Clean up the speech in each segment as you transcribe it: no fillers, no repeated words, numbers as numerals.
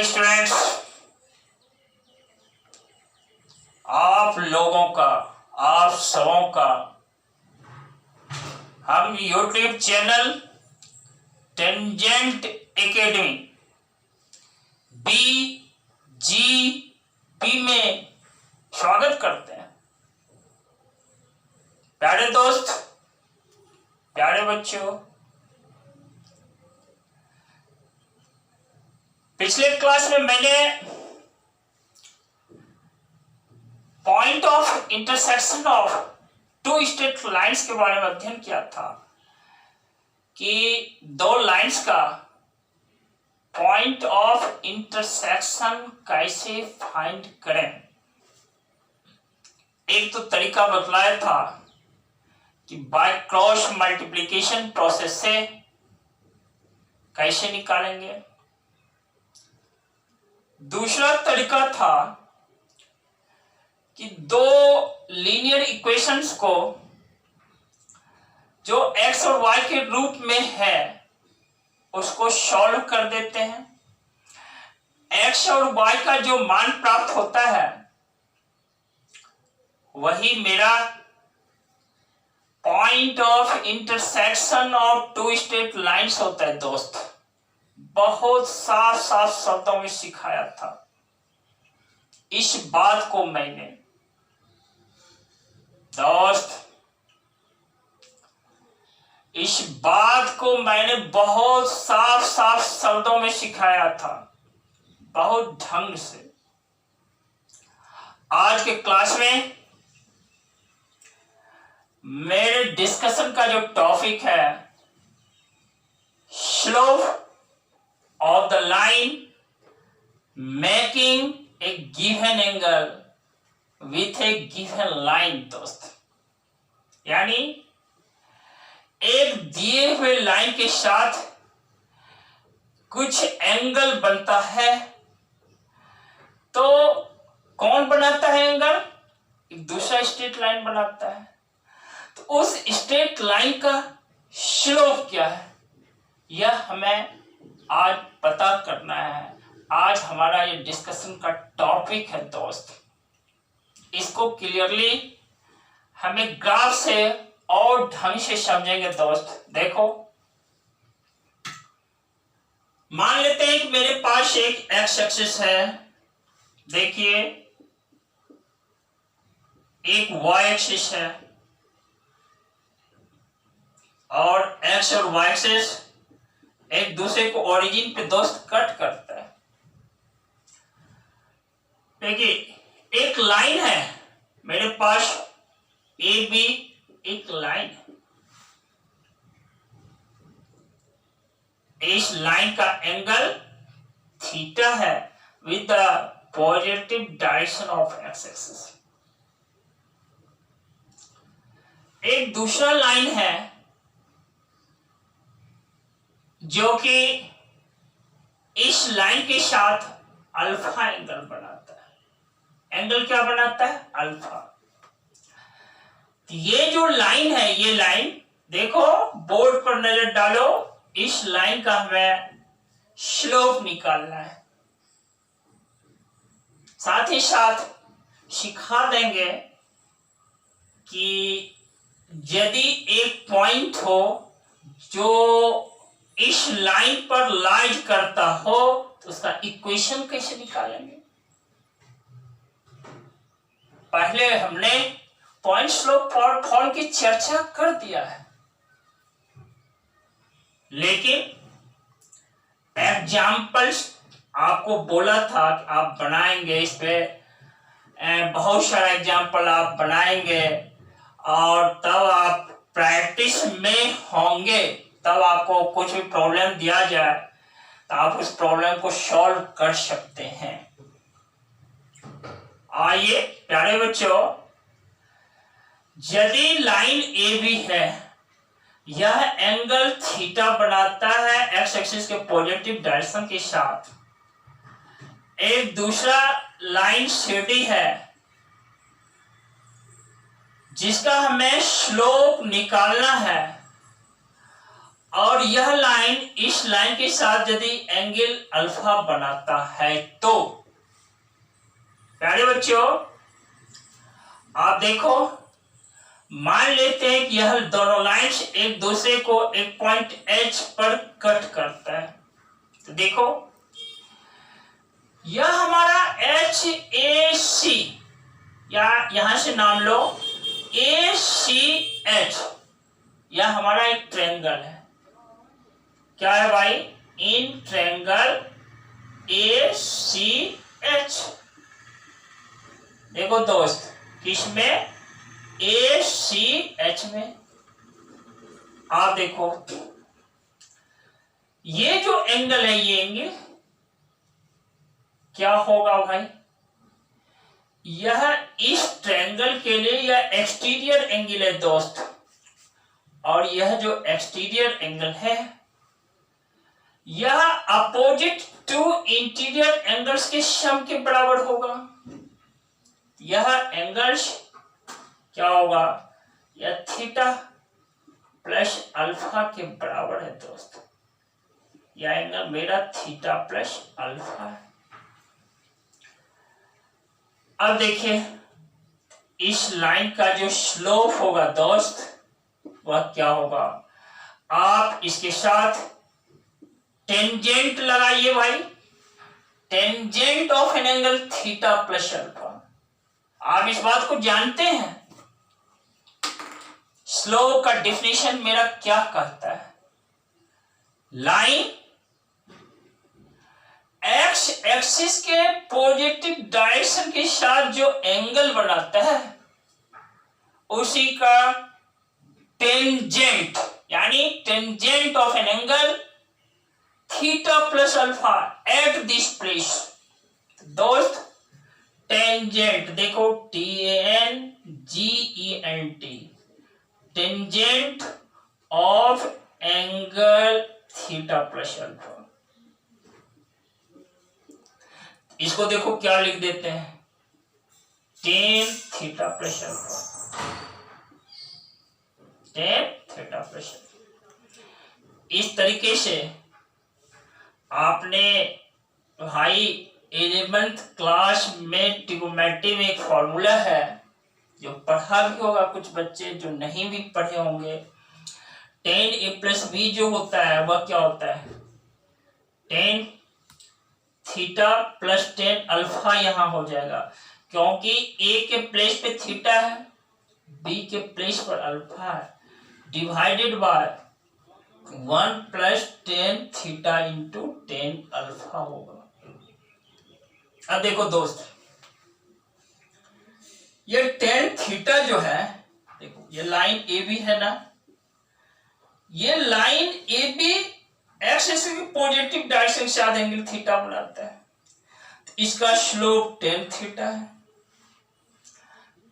Dear students, आप लोगों का, आप सबों का हम YouTube channel tangent academy BGP में स्वागत करते हैं। प्यारे दोस्त, प्यारे बच्चों, पिछले क्लास में मैंने point of intersection of two straight lines के बारे में अध्ययन किया था कि दो लाइंस का पॉइंट ऑफ इंटरसेक्शन कैसे फाइंड करें। एक तो तरीका बतलाया था कि बाय क्रॉस मल्टीप्लिकेशन प्रोसेस से कैसे निकालेंगे। दूसरा तरीका था कि दो लीनियर इक्वेशंस को जो x और y के रूप में है उसको सॉल्व कर देते हैं। x और y का जो मान प्राप्त होता है वही मेरा point of intersection of two straight lines होता है। दोस्त, बहुत साफ साफ शब्दों में सिखाया था। इस बात को मैंने बहुत साफ साफ शब्दों में सिखाया था, बहुत ढंग से। आज के क्लास में मेरे डिस्कशन का जो टॉपिक है, slope of the line making a given angle with a given line। दोस्त, यानी एक दिए हुए लाइन के साथ कुछ एंगल बनता है तो कौन बनाता है एंगल? एक दूसरा स्ट्रेट लाइन बनाता है। तो उस स्ट्रेट लाइन का स्लोप क्या है, यह हमें आज पता करना है। आज हमारा ये डिस्कशन का टॉपिक है। दोस्त, इसको क्लियरली हमें ग्राफ से और ढंग से समझेंगे। दोस्त देखो, मान लेते हैं कि मेरे पास एक एक्स एक्सिस है, देखिए एक वाई एक्सिस है और एक्स और वाई एक्सिस एक दूसरे को ओरिजिन पे दोस्त कट करता है। देखिए एक लाइन है मेरे पास ए बी, एक लाइन है। इस लाइन का एंगल थीटा है with the positive direction of x axis. एक दूसरा लाइन है जो कि इस लाइन के साथ अल्फा एंगल बनाता है। एंगल क्या बनाता है? अल्फा। ये जो लाइन है, ये लाइन देखो, बोर्ड पर नजर डालो, इस लाइन का हमें स्लोप निकालना है। साथ ही साथ सिखा देंगे कि यदि एक पॉइंट हो जो इस लाइन पर लाइज करता हो तो उसका इक्वेशन कैसे निकालेंगे। पहले हमने पॉइंट स्लोप फॉर्म की चर्चा कर दिया है, लेकिन एग्जाम्पल्स आपको बोला था कि आप बनाएंगे। इस पे बहुत सारा एग्जाम्पल आप बनाएंगे और तब आप प्रैक्टिस में होंगे। तब आपको कुछ भी प्रॉब्लम दिया जाए तो आप उस प्रॉब्लम को सॉल्व कर सकते हैं। आइए प्यारे बच्चों, यदि लाइन ए बी है, यह एंगल थीटा बनाता है एक्स एक्सिस के पॉजिटिव डायरेक्शन के साथ। एक दूसरा लाइन सी डी है जिसका हमें स्लोप निकालना है और यह लाइन इस लाइन के साथ यदि एंगल अल्फा बनाता है तो प्यारे बच्चों आप देखो, मान लेते हैं कि यह दोनों लाइंस एक दूसरे को एक पॉइंट H पर कट करता है। तो देखो यह हमारा HAC या यहां से नाम लो ACH, यह हमारा एक ट्रायंगल है। क्या है भाई? In triangle ACH। देखो दोस्त, किसमें? ACH में। आप देखो ये जो एंगल है, ये एंगल क्या होगा भाई? यह इस ट्रायंगल के लिए यह एक्सटीरियर एंगल है दोस्त, और यह जो एक्सटीरियर एंगल है यह अपोजिट टू इंटीरियर एंगल्स के सम के बराबर होगा। यह एंगल्स क्या होगा? यह थीटा प्लस अल्फा के बराबर है दोस्त। यह एंगल मेरा थीटा प्लस अल्फा है। अब देखिए इस लाइन का जो स्लोप होगा दोस्त वह क्या होगा? आप इसके साथ टेंजेंट लगाइए भाई, tangent of an angle theta plus alpha. आप इस बात को जानते हैं, स्लोप का डेफिनेशन मेरा क्या कहता है? लाइन एक्स एक्सिस के पॉजिटिव डायरेक्शन के साथ जो एंगल बनाता है उसी का टेंजेंट, यानी tangent of an angle theta plus alpha at this place. दोस्त टेंजेंट देखो, TANGENT, tangent of angle theta plus alpha. इसको देखो क्या लिख देते हैं? Ten theta plus alpha, ten theta plus alpha. इस तरीके से आपने भाई 11th क्लास में ट्रिग्नोमेट्री में एक फॉर्मूला है जो पढ़ा भी होगा, कुछ बच्चे जो नहीं भी पढ़े होंगे। टेन ए प्लस बी जो होता है वह क्या होता है? Ten theta plus tan alpha यहां हो जाएगा, क्योंकि ए के प्लेस पे थीटा है, बी के प्लेस पर अल्फा है, divided by 1 plus tan theta into tan alpha होगा। अब देखो दोस्त, ये टेन थीटा जो है, देखो ये लाइन ए बी है ना, ये line a b x axis की पॉजिटिव डायरेक्शन के साथ एंगल थीटा बनाता है, तो इसका स्लोप टेन थीटा है।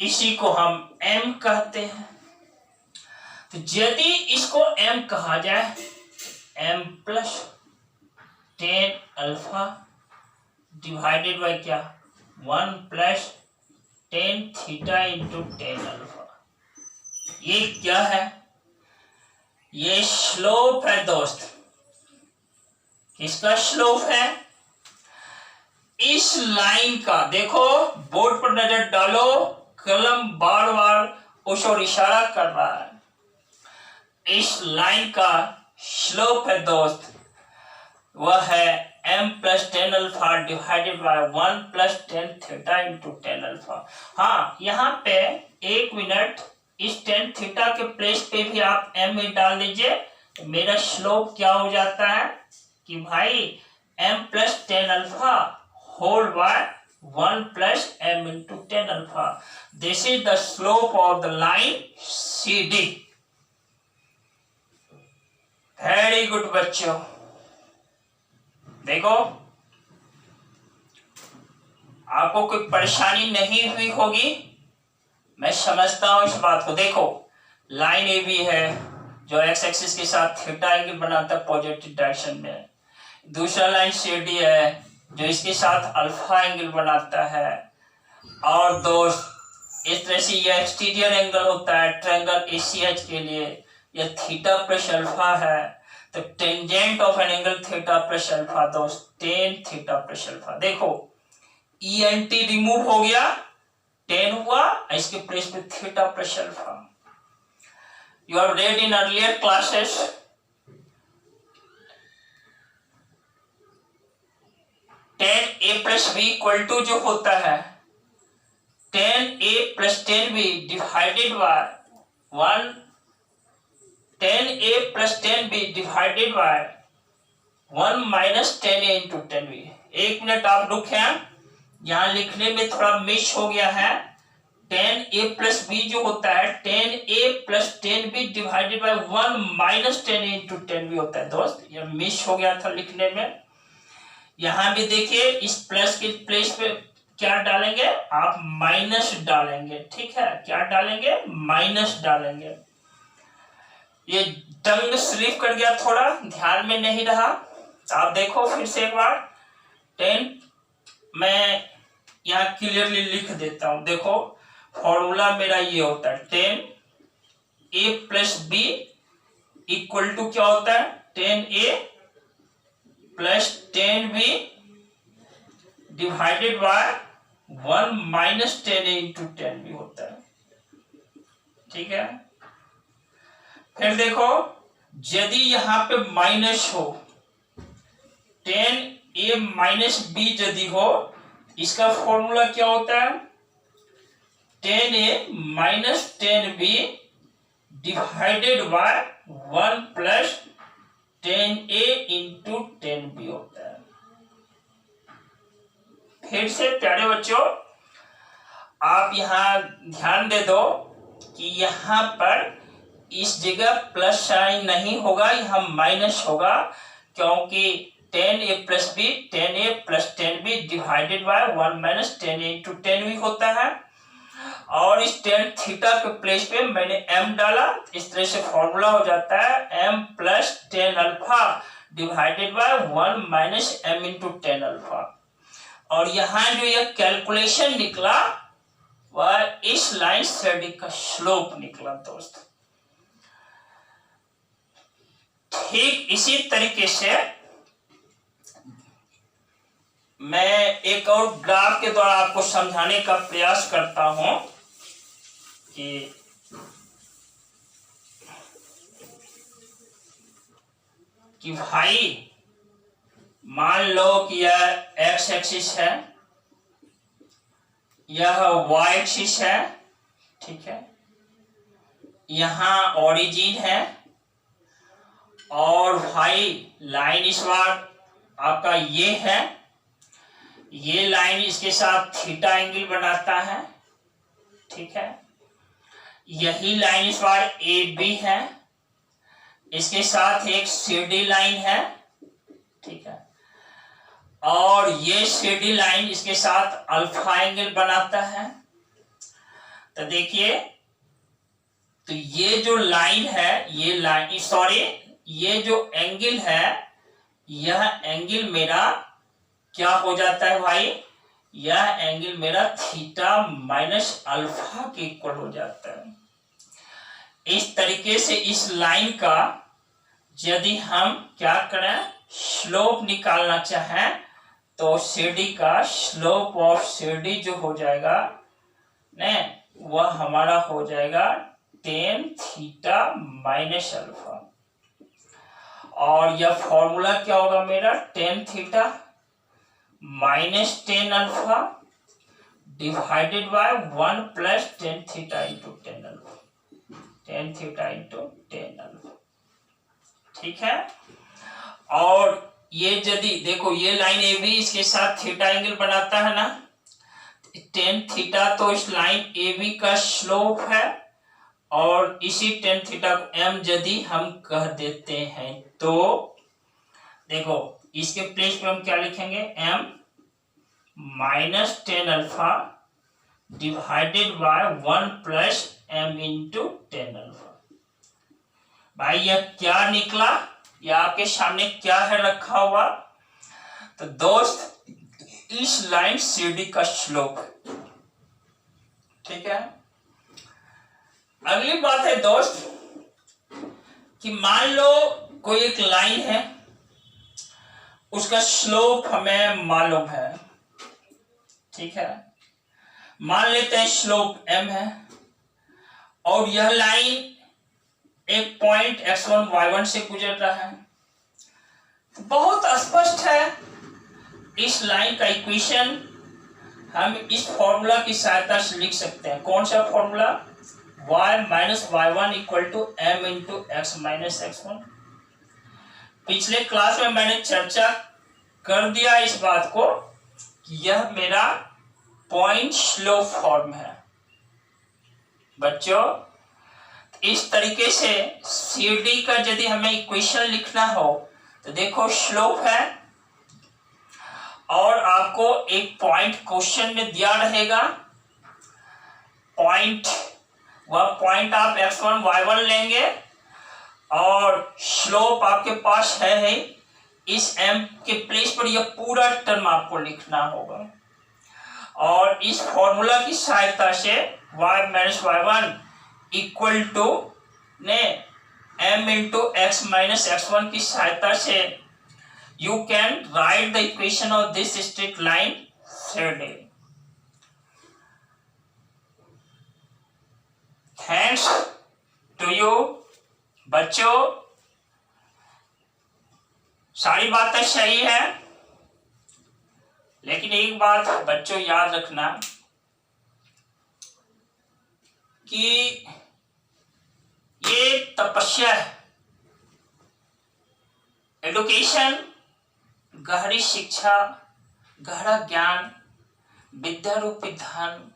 इसी को हम m कहते हैं। तो यदि इसको m कहा जाए, m plus tan alpha divided by क्या? 1 plus tan theta into tan alpha. ये क्या है? ये स्लोप है दोस्त। किसका स्लोप है? इस लाइन का। देखो बोर्ड पर नजर डालो, कलम बार बार उस ओर इशारा कर रहा है। इस लाइन का स्लोप है दोस्त, वह है m plus tan alpha divided by 1 plus tan theta into tan alpha. हाँ, यहाँ पे 1 मिनट, इस टेन थीटा के प्लेस पे भी आप m में डाल दीजिए। मेरा स्लोप क्या हो जाता है कि भाई m plus tan alpha whole by 1 plus m into tan alpha. This is the slope of the line CD। Very good बच्चों, देखो आपको कोई परेशानी नहीं हुई होगी, मैं समझता हूं इस बात को। देखो लाइन ए बी है जो एक्स एक्सिस के साथ थीटा एंगल बनाता है पॉजिटिव डायरेक्शन में, दूसरा लाइन CD है जो इसके साथ अल्फा एंगल बनाता है, और दोस्त इस तरह से यह एक्सटीरियर एंगल होता है ट्रायंगल ACH के लिए, यह थीटा प्लस अल्फा है। तो tangent of an angle theta plus alpha दोस्त टेन थीटा प्लस अल्फा। देखो ENT रिमूव हो गया, टेन हुआ, इसके प्लेस पे theta plus alpha. You have read in earlier classes tan a plus b equal to जो होता है tan a plus tan b divided by one, tan a plus tan b divided by one minus tan a into tan b. एक minute आप रुकें, यहां लिखने में थोड़ा मिस हो गया है। टेन ए प्लस बी जो होता है tan a plus tan b divided by one minus tan a into tan b होता है दोस्त, ये मिस हो गया था लिखने में। यहां भी देखिए इस प्लस के प्लेस पे क्या डालेंगे आप, माइनस डालेंगे, ठीक है, क्या डालेंगे, माइनस डालेंगे। ये टंग स्लिप कर गया, थोड़ा ध्यान में नहीं रहा, आप देखो फिर से एक बार। टेन मैं यहाँ क्लियरली लिख देता हूं, देखो फॉर्मूला मेरा ये होता है tan a plus b equal to क्या होता है tan a plus tan b divided by one minus tan a into tan b होता है, ठीक है। फिर देखो यदि यहां पे माइनस हो, टेन ए माइनस बी यदि हो, इसका फॉर्मूला क्या होता है tan a minus tan b divided by one plus tan a into tan b होता है। फिर से प्यारे बच्चों आप यहां ध्यान दे दो कि यहां पर इस जगह प्लस साइन नहीं होगा, यहां माइनस होगा, क्योंकि tan a plus b tan a plus tan b divided by one minus tan a into tan b होता है। और इस टेन थीटा के प्लेस पे मैंने m डाला, इस तरह से फॉर्मूला हो जाता है m plus tan alpha divided by one minus m into tan alpha. और यहाँ जो ये कैलकुलेशन निकला वह इस लाइन CD का स्लोप निकला दोस्त। ठीक इसी तरीके से मैं एक और ग्राफ के द्वारा आपको समझाने का प्रयास करता हूं कि भाई मान लो कि यह x एक्सिस है, यह y एक्सिस है, ठीक है, यहां ओरिजिन है, और भाई लाइन इस बार आपका ये है, ये लाइन इसके साथ थीटा एंगल बनाता है, ठीक है, यही लाइन इस बार AB है, इसके साथ एक CD लाइन है, ठीक है, और ये CD लाइन इसके साथ अल्फा एंगल बनाता है। तो देखिए, तो ये जो लाइन है, ये लाइन सॉरी ये जो एंगल है, यह एंगल मेरा क्या हो जाता है भाई, यह एंगल मेरा थीटा माइनस अल्फा के इक्वल हो जाता है। इस तरीके से इस लाइन का यदि हम क्या करें, स्लोप निकालना चाहें, तो CD का स्लोप ऑफ CD जो हो जाएगा ने वह हमारा हो जाएगा टेन थीटा माइनस अल्फा। और यह फॉर्मूला क्या होगा मेरा, tan theta minus tan alpha divided by one plus tan theta into tan alpha, tan theta into tan alpha, ठीक है। और ये यदि देखो ये लाइन AB इसके साथ थीटा एंगल बनाता है ना, टेन थीटा तो इस लाइन AB का स्लोप है, और इसी टेन थीटा को m यदि हम कह देते हैं तो देखो इसके प्लेस पे हम क्या लिखेंगे, m minus tan alpha divided by one plus m into tan alpha. भाई यह क्या निकला, यह आपके सामने क्या है रखा हुआ, तो दोस्त इस लाइन CD का स्लोप है, ठीक है। अगली बात है दोस्त कि मान लो कोई एक लाइन है, उसका स्लोप हमें मालूम है, ठीक है, मान लेते हैं स्लोप m है, और यह लाइन एक पॉइंट x1 y1 से गुजर रहा है। तो बहुत स्पष्ट है, इस लाइन का इक्वेशन हम इस फॉर्मूला की सहायता से लिख सकते हैं। कौन सा formula? y minus y1 equal to m into x minus x1। पिछले क्लास में मैंने चर्चा कर दिया इस बात को कि यह मेरा पॉइंट स्लोप फॉर्म है। बच्चों, इस तरीके से CD का यदि हमें इक्वेशन लिखना हो तो देखो स्लोप है, और आपको एक पॉइंट क्वेश्चन में दिया रहेगा, पॉइंट, वह पॉइंट आप x1 y1 लेंगे, और स्लोप आपके पास है इस m के प्लेस पर यह पूरा टर्म आपको लिखना होगा, और इस फॉर्मूला की सहायता से y minus y1 equal to ने m into x minus x1 की सहायता से you can write the equation of this straight line CD. Thanks to you बच्चों, सारी बातें सही है, लेकिन एक बात बच्चों याद रखना कि ये तपस्या है। एडुकेशन, गहरी शिक्षा, गहरा ज्ञान, विद्या रूपी धन,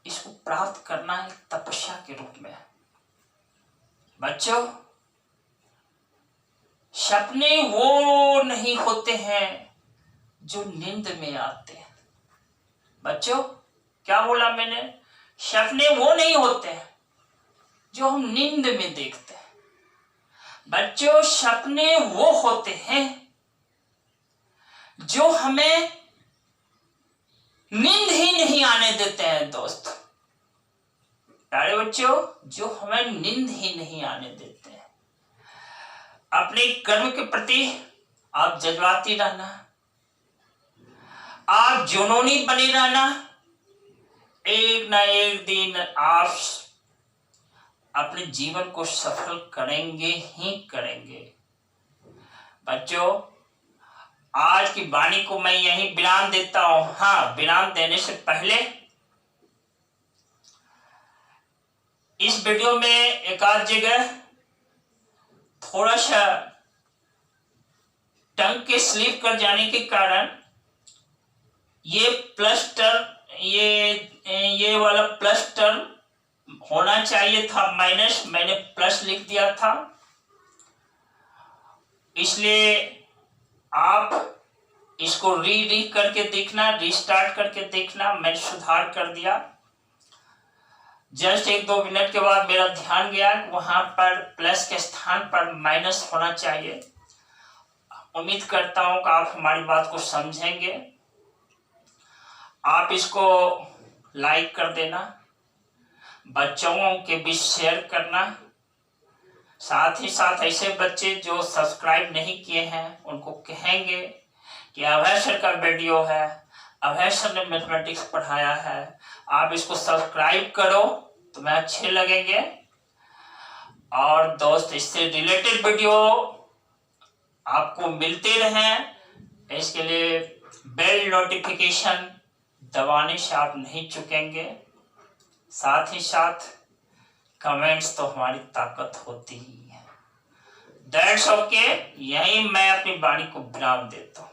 इसको प्राप्त करना एक तपस्या के रूप में है। बच्चों, सपने वो नहीं होते हैं जो नींद में आते हैं। बच्चों, क्या बोला मैंने? सपने वो नहीं होते हैं जो हम नींद में देखते हैं। बच्चों, सपने वो होते हैं जो हमें नींद ही नहीं आने देते हैं। दोस्त प्यारे बच्चों, जो हमें नींद ही नहीं आने देते हैं। अपने कर्म के प्रति आप जज्बाती रहना, आप जुनूनी बने रहना, एक ना एक दिन आप अपने जीवन को सफल करेंगे ही करेंगे। बच्चों, आज की वाणी को मैं यहीं विराम देता हूं। हाँ, विराम देने से पहले इस वीडियो में एक आध जगह थोड़ा सा टंग के स्लिप कर जाने के कारण ये प्लस टर्म, ये वाला प्लस टर्म होना चाहिए था माइनस, मैंने प्लस लिख दिया था। इसलिए आप इसको री करके देखना, रीस्टार्ट करके देखना, मैंने सुधार कर दिया। जस्ट 1-2 मिनट के बाद मेरा ध्यान गया कि वहां पर प्लस के स्थान पर माइनस होना चाहिए। उम्मीद करता हूं कि आप हमारी बात को समझेंगे। आप इसको लाइक कर देना, बच्चों के बीच शेयर करना, साथ ही साथ ऐसे बच्चे जो सब्सक्राइब नहीं किए हैं उनको कहेंगे कि अभय सर का वीडियो है, अभय सर ने मैथमेटिक्स पढ़ाया है, आप इसको सब्सक्राइब करो, तुम्हें अच्छे लगेंगे। और दोस्त, इससे रिलेटेड वीडियो आपको मिलते रहें, इसके लिए बेल नोटिफिकेशन दबाने से आप नहीं चुकेंगे। साथ ही साथ कमेंट्स तो हमारी ताकत होती ही है। दैट्स ओके, यही मैं अपनी वाणी को विराम देता हूँ।